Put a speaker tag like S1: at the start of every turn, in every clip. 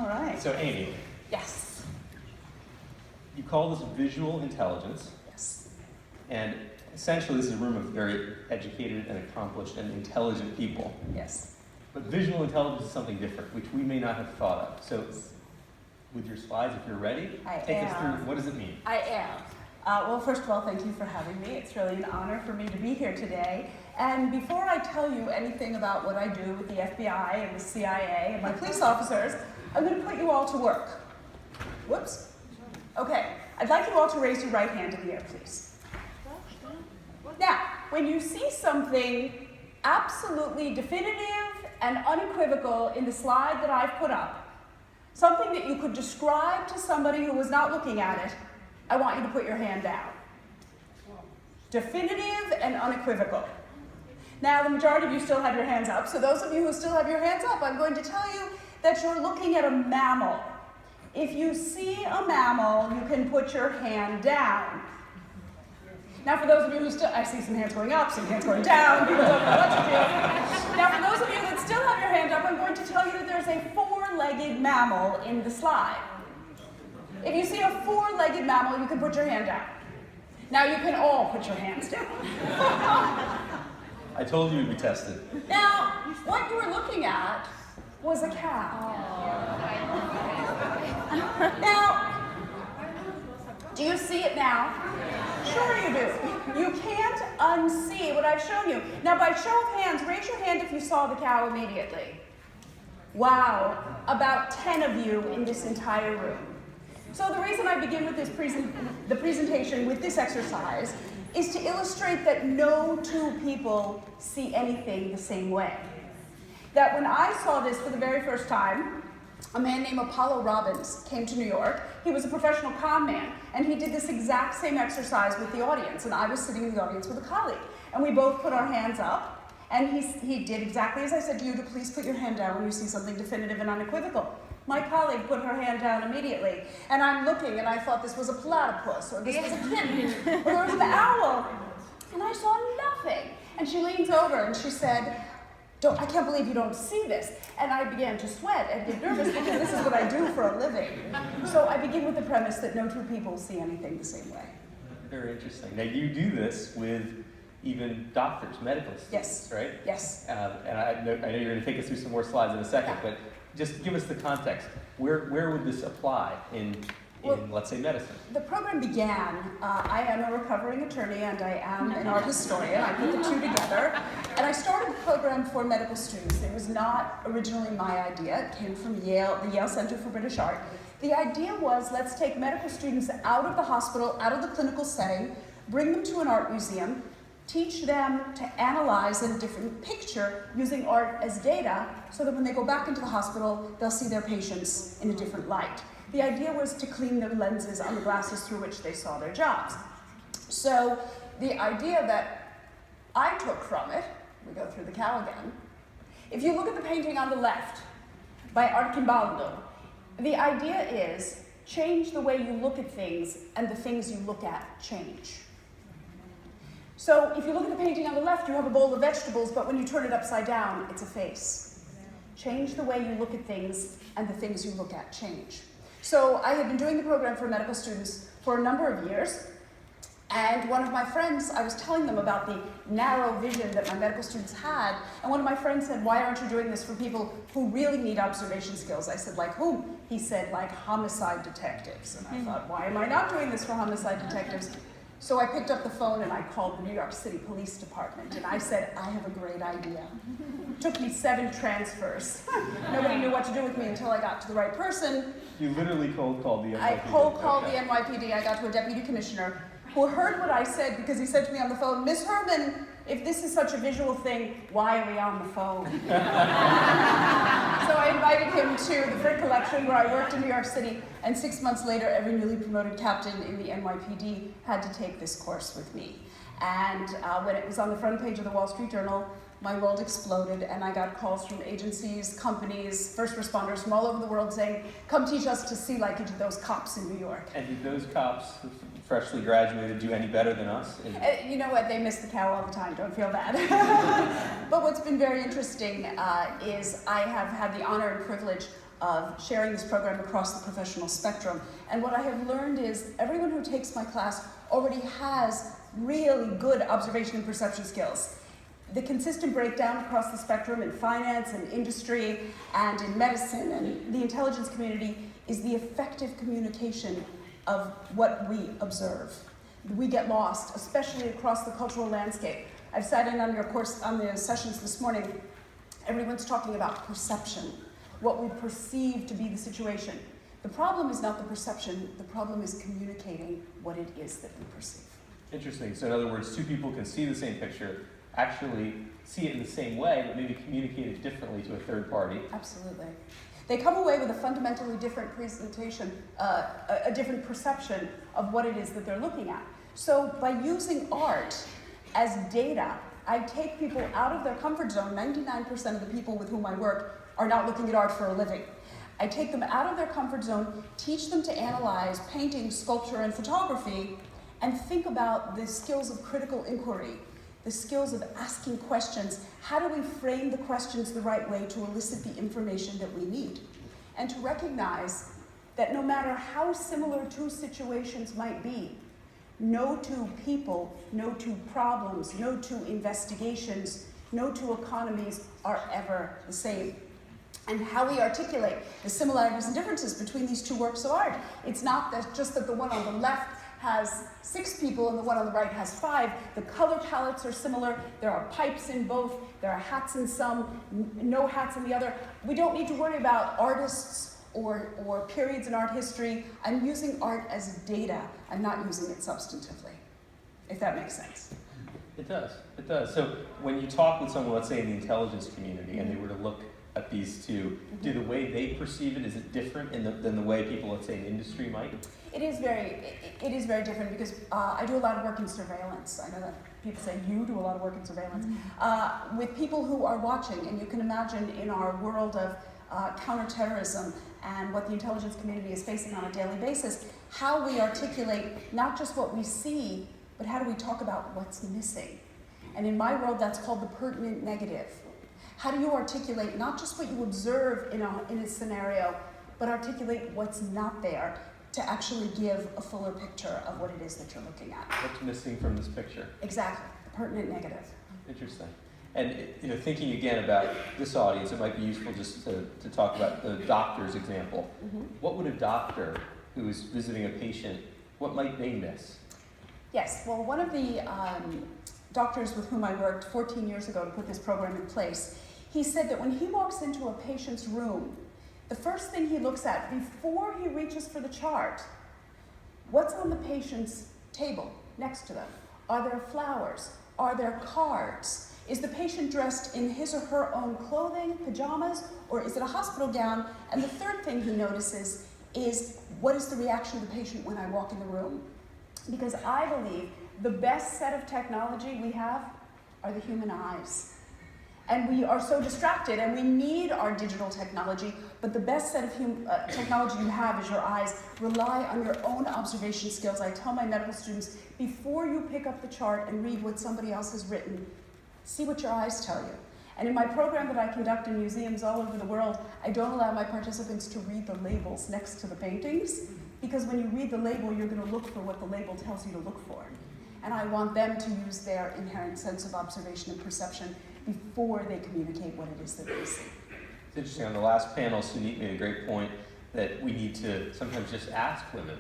S1: All right.
S2: So Amy,
S1: Yes.
S2: you call this visual intelligence,
S1: Yes.
S2: and essentially this is a room of very educated and accomplished and intelligent people.
S1: Yes.
S2: But visual intelligence is something different, which we may not have thought of. So with your slides, if you're ready, take us through, what does it mean?
S1: I am. Well, first of all, thank you for having me. It's really an honor for me to be here today. And before I tell you anything about what I do with the FBI and the CIA and my police officers, I'm going to put you all to work. Whoops. Okay. I'd like you all to raise your right hand in the air, please. Now, when you see something absolutely definitive and unequivocal in the slide that I've put up, something that you could describe to somebody who was not looking at it, I want you to put your hand down. Definitive and unequivocal. Now, the majority of you still have your hands up, so those of you who still have your hands up, I'm going to tell you that you're looking at a mammal. If you see a mammal, you can put your hand down. Now, for those of you who still, I see some hands going up, some hands going down, people don't know what to do. Now, for those of you that still have your hand up, I'm going to tell you that there's a four-legged mammal in the slide. If you see a four-legged mammal, you can put your hand down. Now, you can all put your hands down.
S2: I told you you'd be tested.
S1: Now, what you were looking at was a cow. Now, do you see it now? Sure you do. You can't unsee what I've shown you. Now, by show of hands, raise your hand if you saw the cow immediately. Wow, about 10 of you in this entire room. So the reason I begin with this presentation with this exercise is to illustrate that no two people see anything the same way. That when I saw this for the very first time, a man named Apollo Robbins came to New York. He was a professional con man, and he did this exact same exercise with the audience, and I was sitting in the audience with a colleague. And we both put our hands up, and he did exactly as I said to you, to please put your hand down when you see something definitive and unequivocal. My colleague put her hand down immediately, and I'm looking, and I thought this was a platypus, or this was a kitten, or there was an owl, and I saw nothing. And she leans over, and she said, I can't believe you don't see this. And I began to sweat and get nervous because this is what I do for a living. So I begin with the premise that no two people see anything the same way.
S2: Very interesting. Now, you do this with even doctors, medical students,
S1: Yes.
S2: right?
S1: Yes.
S2: And I know you're going to take us through some more slides in a second, but just give us the context. Where would this apply in let's say, medicine?
S1: The program began, I am a recovering attorney and I am an art historian. I put the two together. And I started the program for medical students. It was not originally my idea. It came from Yale, the Yale Center for British Art. The idea was, let's take medical students out of the hospital, out of the clinical setting, bring them to an art museum, teach them to analyze a different picture using art as data so that when they go back into the hospital, they'll see their patients in a different light. The idea was to clean their lenses on the glasses through which they saw their jobs. So the idea that I took from it, we go through the cow again, if you look at the painting on the left by Articulation, the idea is change the way you look at things and the things you look at change. So if you look at the painting on the left, you have a bowl of vegetables, but when you turn it upside down, it's a face. Change the way you look at things and the things you look at change. So I had been doing the program for medical students for a number of years, and one of my friends, I was telling them about the narrow vision that my medical students had, and one of my friends said, why aren't you doing this for people who really need observation skills? I said, like whom? He said, like homicide detectives. And I thought, why am I not doing this for homicide detectives? So I picked up the phone and I called the New York City Police Department, and I said, I have a great idea. It took me 7 transfers. Nobody knew what to do with me until I got to the right person.
S2: You literally cold called the NYPD.
S1: I cold called the NYPD. I got to a deputy commissioner who heard what I said because he said to me on the phone, Miss Herman, if this is such a visual thing, why are we on the phone? So I invited him to the Frick Collection where I worked in New York City, and 6 months later, every newly promoted captain in the NYPD had to take this course with me. And when it was on the front page of the Wall Street Journal, my world exploded, and I got calls from agencies, companies, first responders from all over the world saying, come teach us to see like those cops in New York.
S2: And did those cops, freshly graduated, do any better than us?
S1: You know what, they miss the cow all the time, don't feel bad. But what's been very interesting is I have had the honor and privilege of sharing this program across the professional spectrum. And what I have learned is everyone who takes my class already has really good observation and perception skills. The consistent breakdown across the spectrum in finance and industry and in medicine and the intelligence community is the effective communication of what we observe. We get lost, especially across the cultural landscape. I've sat in on your course, on the sessions this morning. Everyone's talking about perception, what we perceive to be the situation. The problem is not the perception, the problem is communicating what it is that we perceive.
S2: Interesting. So in other words, two people can see the same picture, actually see it in the same way, but maybe communicate it differently to a third party.
S1: Absolutely. They come away with a fundamentally different presentation, a different perception of what it is that they're looking at. So by using art as data, I take people out of their comfort zone. 99% of the people with whom I work are not looking at art for a living. I take them out of their comfort zone, teach them to analyze painting, sculpture, and photography, and think about the skills of critical inquiry, the skills of asking questions. How do we frame the questions the right way to elicit the information that we need? And to recognize that no matter how similar two situations might be, no two people, no two problems, no two investigations, no two economies are ever the same. And how we articulate the similarities and differences between these two works of art. It's not that just that the one on the left has 6 people and the one on the right has 5. The color palettes are similar. There are pipes in both. There are hats in some, no hats in the other. We don't need to worry about artists or periods in art history. I'm using art as data. I'm not using it substantively, if that makes sense.
S2: It does. It does. So when you talk with someone, let's say in the intelligence community, and they were to look at these two, do the way they perceive it, is it different than the way people, let's say, in industry might?
S1: It is very different because I do a lot of work in surveillance. I know that people say you do a lot of work in surveillance. With people who are watching, and you can imagine in our world of counterterrorism and what the intelligence community is facing on a daily basis, how we articulate not just what we see, but how do we talk about what's missing? And in my world, that's called the pertinent negative. How do you articulate not just what you observe in a scenario, but articulate what's not there to actually give a fuller picture of what it is that you're looking at?
S2: What's missing from this picture?
S1: Exactly, the pertinent negative.
S2: Interesting. And thinking again about this audience, it might be useful just to talk about the doctor's example. What would a doctor who is visiting a patient, what might they miss?
S1: Yes, well, one of the doctors with whom I worked 14 years ago to put this program in place, he said that when he walks into a patient's room, the first thing he looks at before he reaches for the chart, what's on the patient's table next to them? Are there flowers? Are there cards? Is the patient dressed in his or her own clothing, pajamas, or is it a hospital gown? And the third thing he notices is, what is the reaction of the patient when I walk in the room? Because I believe the best set of technology we have are the human eyes. And we are so distracted, and we need our digital technology, but the best set of technology you have is your eyes. Rely on your own observation skills. I tell my medical students, before you pick up the chart and read what somebody else has written, see what your eyes tell you. And in my program that I conduct in museums all over the world, I don't allow my participants to read the labels next to the paintings, because when you read the label, you're going to look for what the label tells you to look for. And I want them to use their inherent sense of observation and perception before they communicate what it is that they see.
S2: It's interesting, on the last panel, Sunit made a great point that we need to sometimes just ask women,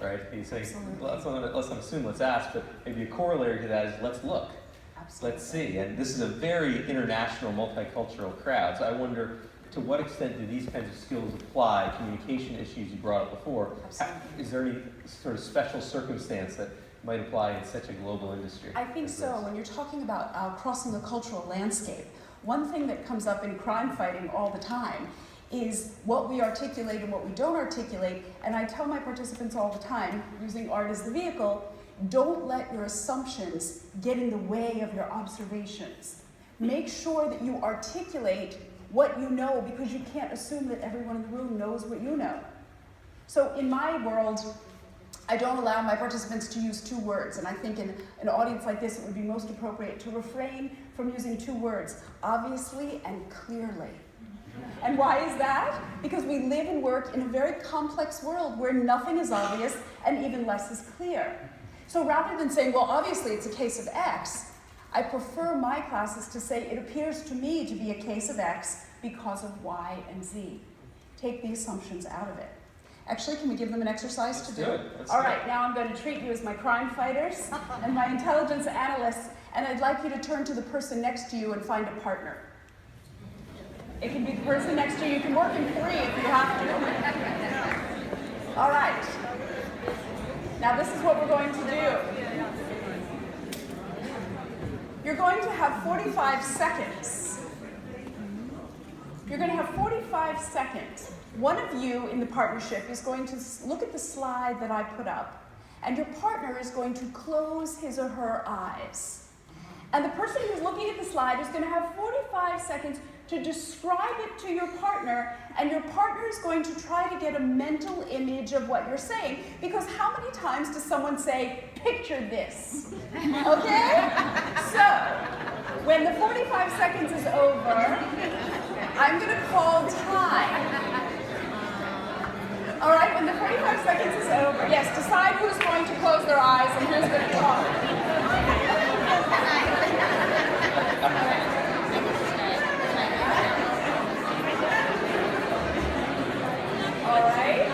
S2: right? He's saying, let's not assume, let's ask, but maybe a corollary to that is let's look.
S1: Absolutely.
S2: Let's see. And this is a very international, multicultural crowd, so I wonder, to what extent do these kinds of skills apply? Communication issues you brought up before.
S1: Absolutely.
S2: Is there any sort of special circumstance that might apply in such a global industry?
S1: I think so. When you're talking about crossing the cultural landscape, one thing that comes up in crime fighting all the time is what we articulate and what we don't articulate. And I tell my participants all the time, using art as the vehicle, don't let your assumptions get in the way of your observations. Make sure that you articulate what you know, because you can't assume that everyone in the room knows what you know. So in my world, I don't allow my participants to use 2 words, and I think in an audience like this, it would be most appropriate to refrain from using 2 words, obviously and clearly. And why is that? Because we live and work in a very complex world where nothing is obvious and even less is clear. So rather than saying, well, obviously it's a case of X, I prefer my classes to say it appears to me to be a case of X because of Y and Z. Take the assumptions out of it. Actually, can we give them an exercise to do? All right, now I'm going to treat you as my crime fighters and my intelligence analysts, and I'd like you to turn to the person next to you and find a partner. It can be the person next to you. You can work in 3 if you have to. All right. Now this is what we're going to do. You're going to have 45 seconds. You're going to have 45 seconds. One of you in the partnership is going to look at the slide that I put up, and your partner is going to close his or her eyes. And the person who's looking at the slide is going to have 45 seconds to describe it to your partner, and your partner is going to try to get a mental image of what you're saying. Because how many times does someone say, picture this? Okay? So, when the 45 seconds is over, I'm going to call time. All right, when the 45 seconds is over, yes, decide who's going to close their eyes and who's going to talk. All right.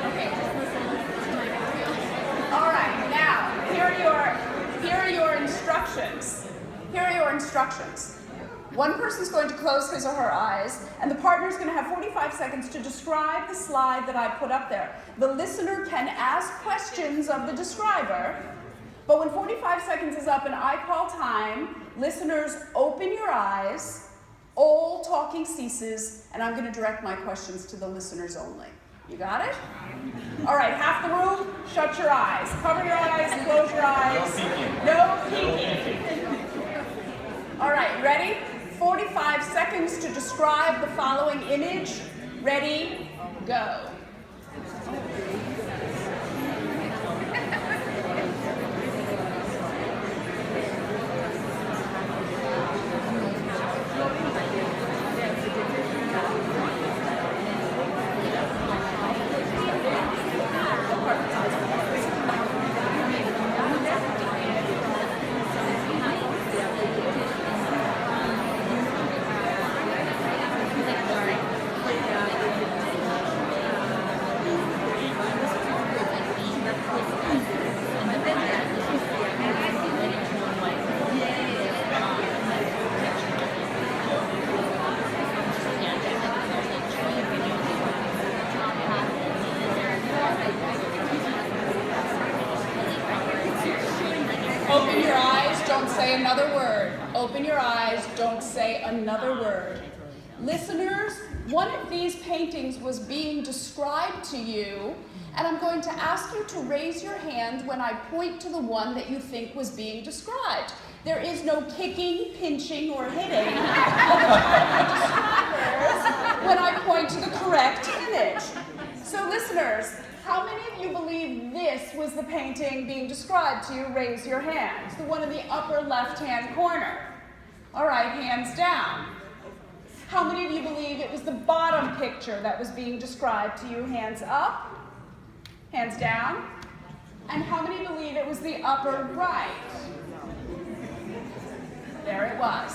S1: All right. Now, here are your instructions. Here are your instructions. One person's going to close his or her eyes, and the partner's going to have 45 seconds to describe the slide that I put up there. The listener can ask questions of the describer, but when 45 seconds is up and I call time, listeners, open your eyes, all talking ceases, and I'm going to direct my questions to the listeners only. You got it? All right, half the room, shut your eyes. Cover your eyes, close your eyes. No peeking. All right, ready? 45 seconds to describe the following image. Ready, go. Open your eyes, don't say another word. Open your eyes, don't say another word. Listeners, one of these paintings was being described to you, and I'm going to ask you to raise your hand when I point to the one that you think was being described. There is no kicking, pinching, or hitting on the part of the describers when I point to the correct image. So listeners, how many of you believe this was the painting being described to you? Raise your hands. The one in the upper left-hand corner. All right, hands down. How many of you believe it was the bottom picture that was being described to you? Hands up. Hands down. And how many believe it was the upper right? There it was.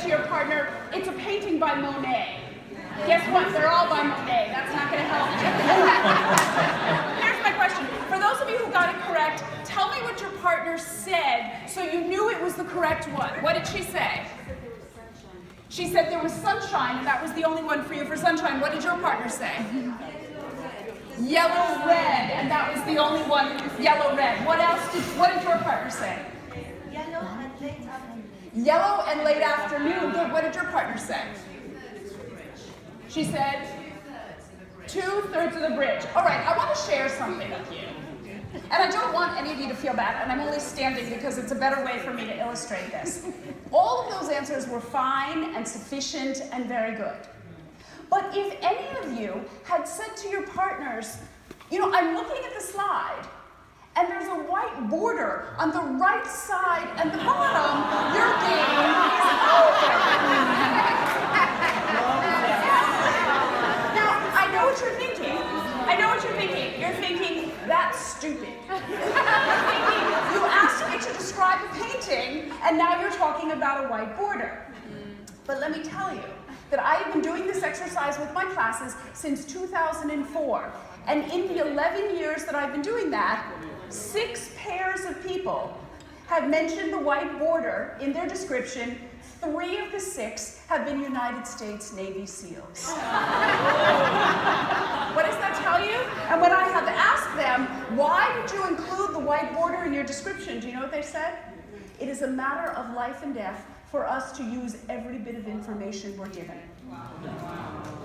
S1: To your partner, it's a painting by Monet. Guess what? They're all by Monet. That's not going to help you. Here's my question. For those of you who got it correct, tell me what your partner said so you knew it was the correct one. What did she say? She said there was sunshine, and that was the only one for you for sunshine. What did your partner say? Yellow, red, and that was the only one, yellow, red. What did your partner say?
S3: Yellow and late afternoon.
S1: Yellow and late afternoon. Good. What did your partner say? She said 2/3 of the bridge. All right, I want to share something with you. And I don't want any of you to feel bad, and I'm only standing because it's a better way for me to illustrate this. All of those answers were fine and sufficient and very good. But if any of you had said to your partners, you know, I'm looking at the slide, and there's a white border on the right side and the bottom, your game is over. Now, I know what you're thinking. You're thinking, that's stupid. You're thinking, you asked me to describe a painting, and now you're talking about a white border. But let me tell you that I have been doing this exercise with my classes since 2004. And in the 11 years that I've been doing that, 6 pairs of people have mentioned the white border in their description. 3 of the 6 have been United States Navy SEALs. What does that tell you? And when I have asked them, why did you include the white border in your description, do you know what they said? It is a matter of life and death for us to use every bit of information we're given.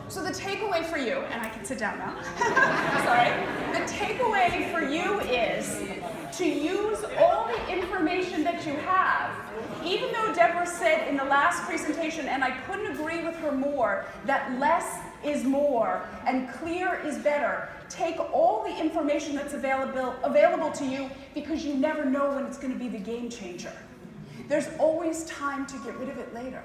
S1: So the takeaway for you, and I can sit down now, sorry. The takeaway for you is to use all the information that you have. Even though Deborah said in the last presentation, and I couldn't agree with her more, that less is more and clear is better. Take all the information that's available to you, because you never know when it's going to be the game changer. There's always time to get rid of it later.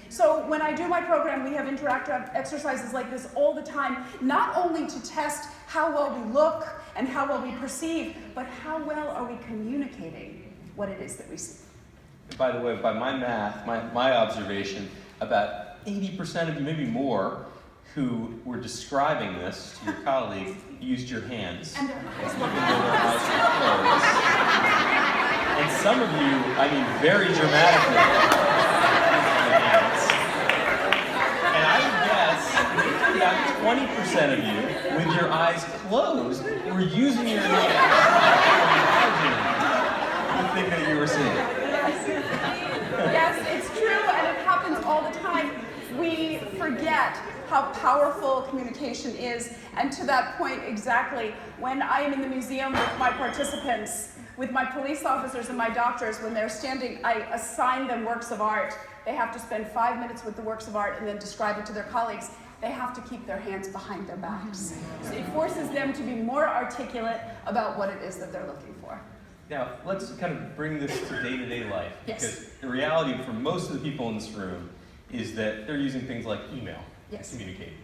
S1: So when I do my program, we have interactive exercises like this all the time, not only to test how well we look and how well we perceive, but how well are we communicating what it is that we see.
S2: By the way, by my math, my observation, about 80% of you, maybe more, who were describing this to your colleague used your hands.
S1: And their eyes look
S2: And some of you, I mean very dramatically, and I would guess about 20% of you, with your eyes closed, were using your hands to imagine the thing that you were seeing.
S1: Yes, it's true, and it happens all the time. We forget how powerful communication is, and to that point exactly, when I am in the museum with my participants, with my police officers and my doctors, when they're standing, I assign them works of art. They have to spend 5 minutes with the works of art and then describe it to their colleagues. They have to keep their hands behind their backs. So it forces them to be more articulate about what it is that they're looking for.
S2: Now, let's kind of bring this to day-to-day life,
S1: Yes.
S2: because the reality for most of the people in this room is that they're using things like email
S1: Yes.
S2: to communicate.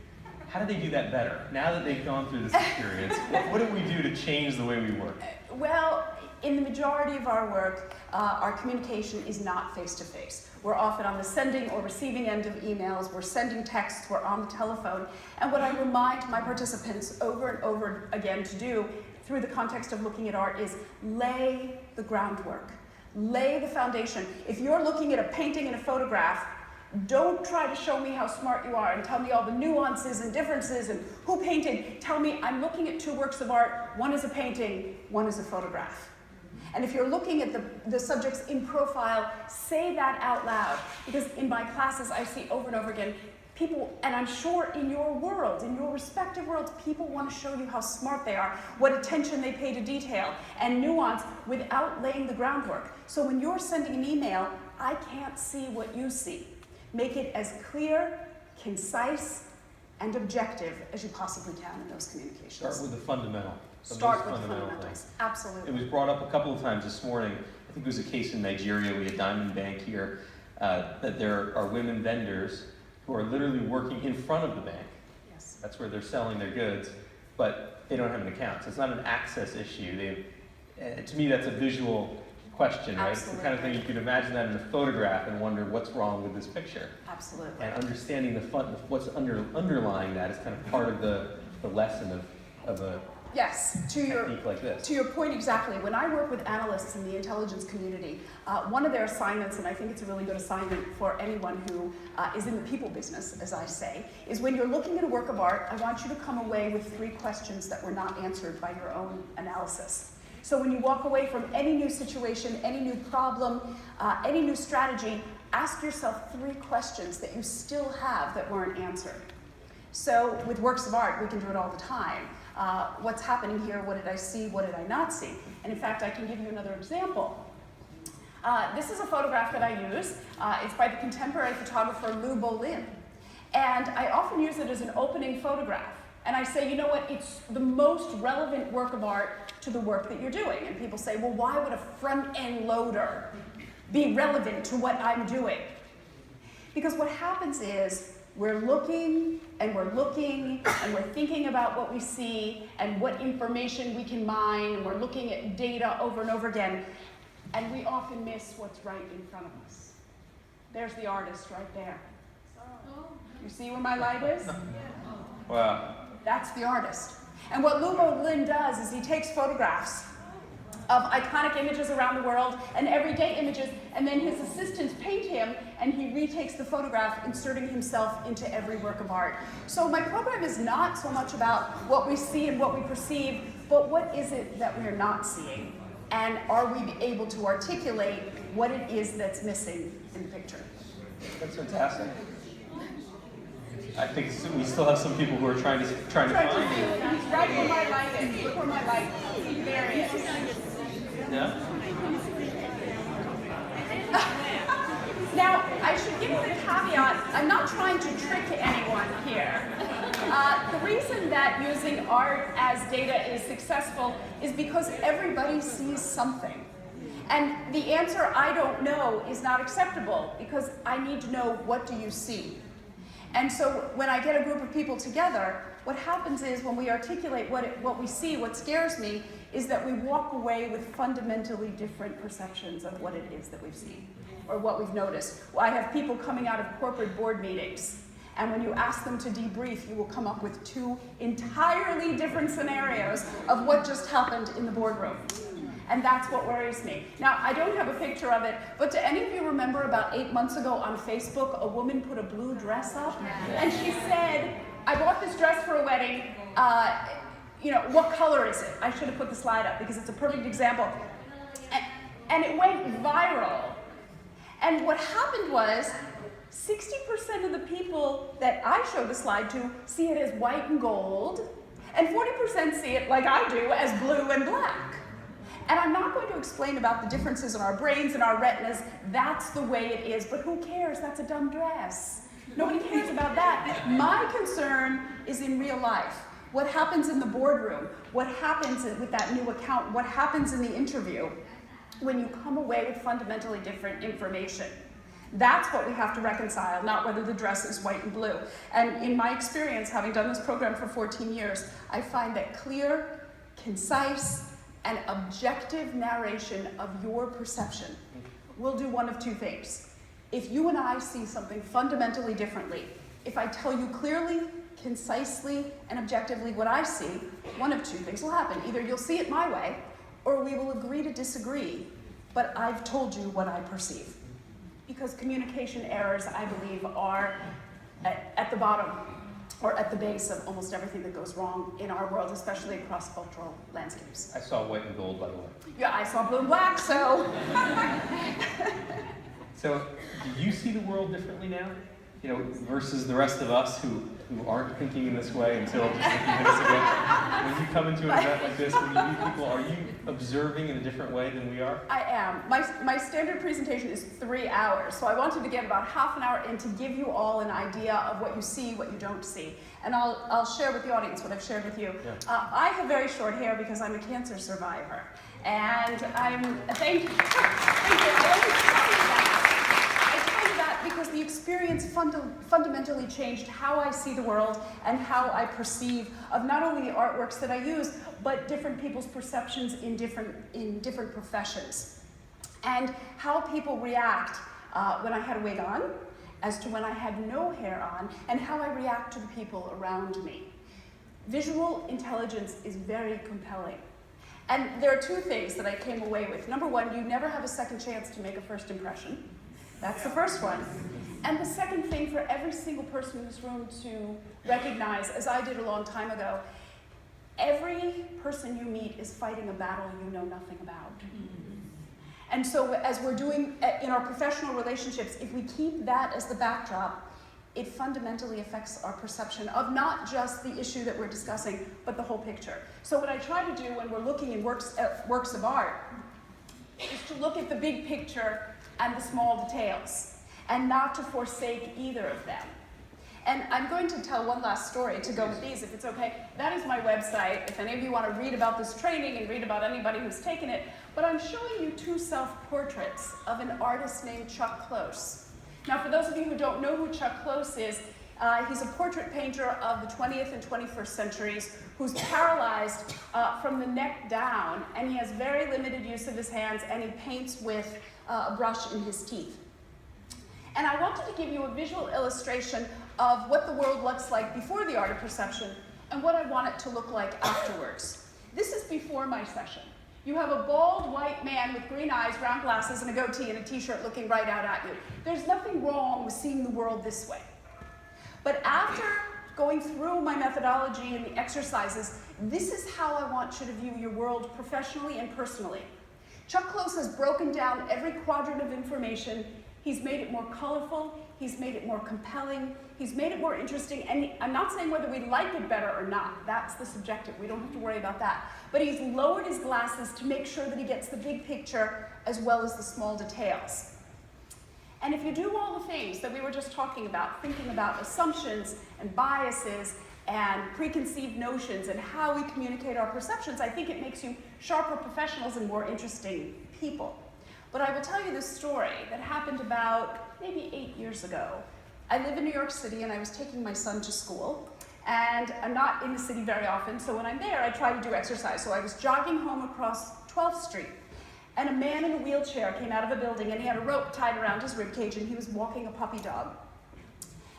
S2: How do they do that better? Now that they've gone through this experience, what do we do to change the way we work?
S1: Well, in the majority of our work, our communication is not face-to-face. We're often on the sending or receiving end of emails, we're sending texts, we're on the telephone. And what I remind my participants over and over again to do through the context of looking at art is lay the groundwork, lay the foundation. If you're looking at a painting and a photograph, don't try to show me how smart you are and tell me all the nuances and differences and who painted. Tell me, I'm looking at 2 works of art. One is a painting, one is a photograph. And if you're looking at the subjects in profile, say that out loud. Because in my classes, I see over and over again, people, and I'm sure in your world, in your respective worlds, people want to show you how smart they are, what attention they pay to detail and nuance without laying the groundwork. So when you're sending an email, I can't see what you see. Make it as clear, concise, and objective as you possibly can in those communications.
S2: Start with the fundamental.
S1: Start with the fundamentals. Absolutely.
S2: It was brought up a couple of times this morning. I think it was a case in Nigeria. We had Diamond Bank here, that there are women vendors who are literally working in front of the bank.
S1: Yes.
S2: That's where they're selling their goods, but they don't have an account. So it's not an access issue. To me, that's a visual question, right?
S1: Absolutely.
S2: It's the kind of thing you could imagine that in a photograph and wonder what's wrong with this picture.
S1: Absolutely.
S2: And understanding what's underlying that is kind of part of the lesson of a
S1: Yes,
S2: technique like this.
S1: To your point exactly, when I work with analysts in the intelligence community, one of their assignments, and I think it's a really good assignment for anyone who is in the people business, as I say, is when you're looking at a work of art, I want you to come away with 3 questions that were not answered by your own analysis. So when you walk away from any new situation, any new problem, any new strategy, ask yourself 3 questions that you still have that weren't answered. So with works of art, we can do it all the time. what's happening here, what did I see, what did I not see. And in fact, I can give you another example. This is a photograph that I use. It's by the contemporary photographer Lou Bolin. And I often use it as an opening photograph. And I say, you know what, it's the most relevant work of art to the work that you're doing. And people say, well, why would a front-end loader be relevant to what I'm doing? Because what happens is we're looking and we're looking and we're thinking about what we see and what information we can mine, and we're looking at data over and over again, and we often miss what's right in front of us. There's the artist right there. You see where my light is?
S2: Wow.
S1: That's the artist. And what Lou Bolin does is he takes photographs of iconic images around the world and everyday images, and then his assistants paint him, and he retakes the photograph, inserting himself into every work of art. So my program is not so much about what we see and what we perceive, but what is it that we're not seeing? And are we able to articulate what it is that's missing in the picture?
S2: That's fantastic. I think we still have some people who are trying to find you.
S1: He's right where my light is. Look where my light is. There he is.
S2: Yeah?
S1: Now, I should give you the caveat, I'm not trying to trick anyone here. The reason that using art as data is successful is because everybody sees something. And the answer, I don't know, is not acceptable, because I need to know, what do you see? And so when I get a group of people together, what happens is when we articulate what we see, what scares me, is that we walk away with fundamentally different perceptions of what it is that we've seen or what we've noticed. I have people coming out of corporate board meetings, and when you ask them to debrief, you will come up with two entirely different scenarios of what just happened in the boardroom. And that's what worries me. Now, I don't have a picture of it, but do any of you remember about 8 months ago on Facebook, a woman put a blue dress up? And she said, I bought this dress for a wedding. What color is it? I should have put the slide up because it's a perfect example. And it went viral. And what happened was, 60% of the people that I showed the slide to see it as white and gold, and 40% see it, like I do, as blue and black. And I'm not going to explain about the differences in our brains and our retinas. That's the way it is, but who cares? That's a dumb dress. Nobody cares about that. My concern is in real life. What happens in the boardroom? What happens with that new account? What happens in the interview when you come away with fundamentally different information? That's what we have to reconcile, not whether the dress is white and blue. And in my experience, having done this program for 14 years, I find that clear, concise, and objective narration of your perception will do one of two things. If you and I see something fundamentally differently, if I tell you clearly, concisely, and objectively what I see, one of two things will happen. Either you'll see it my way, or we will agree to disagree, but I've told you what I perceive. Because communication errors, I believe, are at the bottom or at the base of almost everything that goes wrong in our world, especially across cultural landscapes.
S2: I saw white and gold, by the way.
S1: Yeah, I saw blue and black, so.
S2: So, do you see the world differently now? Versus the rest of us who aren't thinking in this way until just a few minutes ago. When you come into an event like this, when you meet people, are you observing in a different way than we are?
S1: I am. My standard presentation is 3 hours, so I wanted to get about half an hour in to give you all an idea of what you see, what you don't see. And I'll share with the audience what I've shared with you.
S2: Yeah.
S1: I have very short hair because I'm a cancer survivor. And thank you. Because the experience fundamentally changed how I see the world and how I perceive of not only the artworks that I use, but different people's perceptions in different professions. And how people react when I had a wig on, as to when I had no hair on, and how I react to the people around me. Visual intelligence is very compelling. And there are two things that I came away with. Number one, you never have a second chance to make a first impression. That's the first one. And the second thing for every single person in this room to recognize, as I did a long time ago, every person you meet is fighting a battle you know nothing about. And so as we're doing in our professional relationships, if we keep that as the backdrop, it fundamentally affects our perception of not just the issue that we're discussing, but the whole picture. So what I try to do when we're looking at works of art is to look at the big picture and the small details, and not to forsake either of them. And I'm going to tell one last story to go with these, if it's okay. That is my website, if any of you want to read about this training and read about anybody who's taken it. But I'm showing you two self-portraits of an artist named Chuck Close. Now, for those of you who don't know who Chuck Close is, he's a portrait painter of the 20th and 21st centuries who's paralyzed from the neck down, and he has very limited use of his hands, and he paints with a brush in his teeth. And I wanted to give you a visual illustration of what the world looks like before the art of perception and what I want it to look like afterwards. This is before my session. You have a bald white man with green eyes, round glasses, and a goatee and a t-shirt looking right out at you. There's nothing wrong with seeing the world this way. But after going through my methodology and the exercises, this is how I want you to view your world professionally and personally. Chuck Close has broken down every quadrant of information. He's made it more colorful, he's made it more compelling, he's made it more interesting, and I'm not saying whether we like it better or not. That's the subjective, we don't have to worry about that. But he's lowered his glasses to make sure that he gets the big picture as well as the small details. And if you do all the things that we were just talking about, thinking about assumptions and biases and preconceived notions and how we communicate our perceptions, I think it makes you sharper professionals and more interesting people. But I will tell you this story that happened about maybe 8 years ago. I live in New York City and I was taking my son to school, and I'm not in the city very often, so when I'm there I try to do exercise. So I was jogging home across 12th Street, and a man in a wheelchair came out of a building, and he had a rope tied around his ribcage, and he was walking a puppy dog.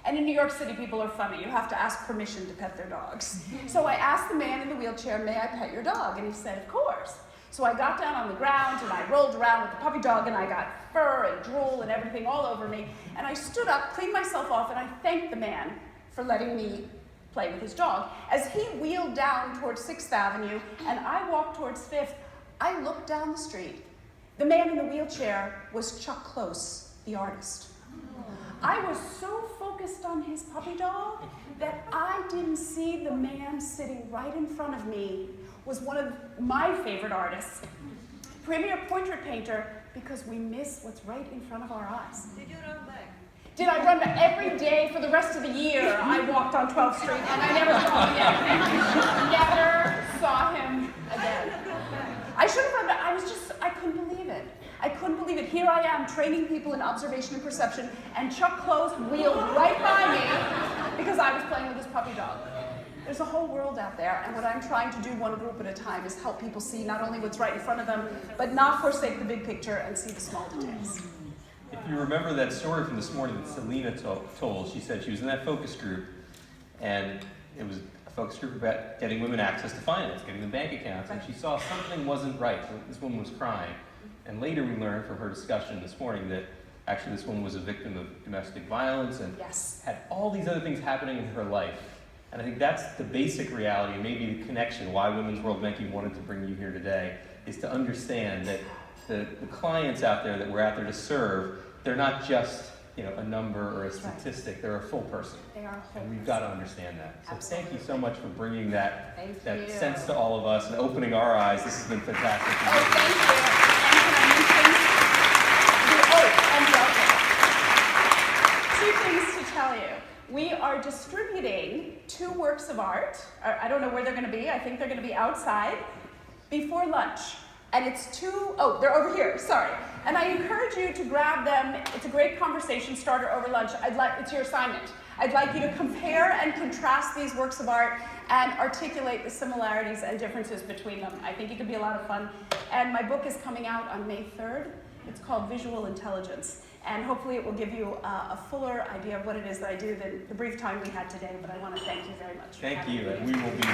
S1: And in New York City, people are funny. You have to ask permission to pet their dogs. So I asked the man in the wheelchair, "May I pet your dog?" And he said, "Of course." So I got down on the ground and I rolled around with the puppy dog, and I got fur and drool and everything all over me. And I stood up, cleaned myself off, and I thanked the man for letting me play with his dog. As he wheeled down towards 6th Avenue and I walked towards 5th, I looked down the street. The man in the wheelchair was Chuck Close, the artist. I was so focused on his puppy dog that I didn't see the man sitting right in front of me was one of my favorite artists, premier portrait painter, because we miss what's right in front of our eyes.
S3: Did you run back?
S1: Did I run back? Every day for the rest of the year I walked on 12th Street and I never saw him again. Never saw him again. I should have run back. I couldn't believe it. I couldn't believe it. Here I am training people in observation and perception, and Chuck Close wheeled right by me because I was playing with his puppy dog. There's a whole world out there, and what I'm trying to do one group at a time is help people see not only what's right in front of them, but not forsake the big picture and see the small details.
S2: If you remember that story from this morning that Selena told, she said she was in that focus group, and it was a focus group about getting women access to finance, getting them bank accounts, and she saw something wasn't right. So this woman was crying. And later we learned from her discussion this morning that actually this woman was a victim of domestic violence and had all these other things happening in her life. And I think that's the basic reality, and maybe the connection why Women's World Banking wanted to bring you here today, is to understand that the clients out there that we're out there to serve, they're not just a number or a statistic, they're a full person.
S1: They are a whole
S2: And we've
S1: person.
S2: got to understand that. So
S1: Absolutely.
S2: Thank you so much for bringing that
S1: Thank you.
S2: sense to all of us and opening our eyes. This has been fantastic.
S1: Oh, thank you. And can I mention 2 things to tell you. We are distributing 2 works of art. I don't know where they're going to be. I think they're going to be outside before lunch. And it's 2, they're over here, sorry. And I encourage you to grab them. It's a great conversation starter over lunch. It's your assignment. I'd like you to compare and contrast these works of art and articulate the similarities and differences between them. I think it could be a lot of fun. And my book is coming out on May 3rd. It's called Visual Intelligence. And hopefully it will give you a fuller idea of what it is that I do than the brief time we had today. But I want to thank you very much.
S2: Thank you, and we will be